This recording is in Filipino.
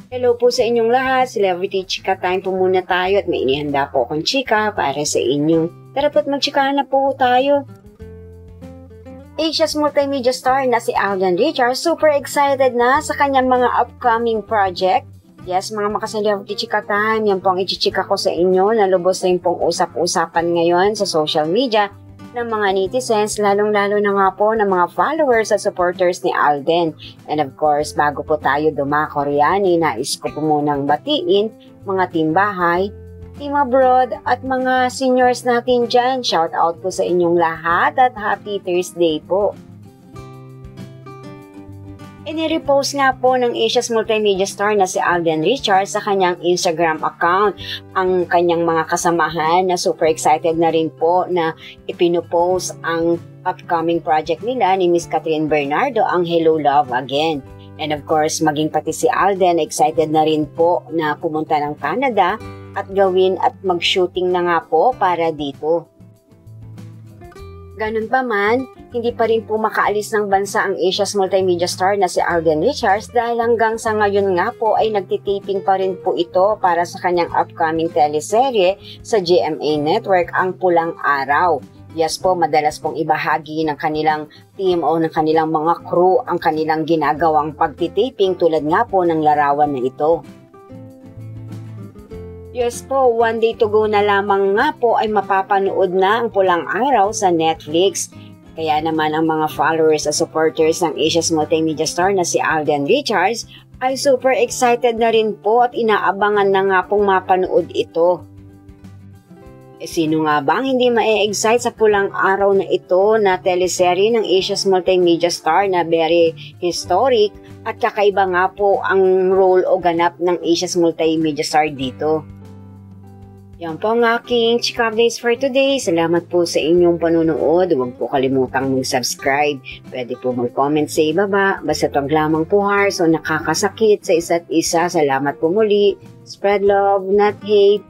Hello po sa inyong lahat, Celebrity Chika Time po muna tayo at may inihanda po akong chika para sa inyo. Tara po't magchikahan na po tayo. Asia's multimedia star na si Alden Richards super excited na sa kanyang mga upcoming project. Yes, mga maka-Celebrity Chika Time, yan po ang ichichika ko sa inyo na lubos na yung pong usap-usapan ngayon sa social media ng mga netizens, lalong-lalo na nga po ng mga followers at supporters ni Alden. And of course, bago po tayo dumakoreani, nais ko po munang batiin mga team bahay, team abroad at mga seniors natin dyan. Shout out po sa inyong lahat at happy Thursday po. Inirepost nga po ng Asia's multimedia star na si Alden Richards sa kanyang Instagram account ang kanyang mga kasamahan na super excited na rin po na ipinopost ang upcoming project nila ni Miss Catherine Bernardo, ang Hello Love Again. And of course, maging pati si Alden, excited na rin po na pumunta ng Canada at gawin at mag-shooting na nga po para dito. Ganun pa man, hindi pa rin po makaalis ng bansa ang Asia's multimedia star na si Alden Richards dahil hanggang sa ngayon nga po ay nagtitaping pa rin po ito para sa kanyang upcoming teleserye sa GMA Network, Ang Pulang Araw. Yes po, madalas pong ibahagi ng kanilang team o ng kanilang mga crew ang kanilang ginagawang pagtitaping tulad nga po ng larawan na ito. Yes po, one day to go na lamang nga po ay mapapanood na Ang Pulang Araw sa Netflix. Kaya naman ang mga followers at supporters ng Asia's multimedia star na si Alden Richards ay super excited na rin po at inaabangan na nga pong mapanood ito. Sino nga ba ang hindi ma-excite sa Pulang Araw na ito na teleserye ng Asia's multimedia star na very historic at kakaiba nga po ang role o ganap ng Asia's multimedia star dito. Yan po ang aking chika updates for today. Salamat po sa inyong panunood. Huwag po kalimutang mag-subscribe. Pwede po mag-comment sa ibaba. Basta wag lamang po harsh o nakakasakit sa isa't isa. Salamat po muli. Spread love, not hate.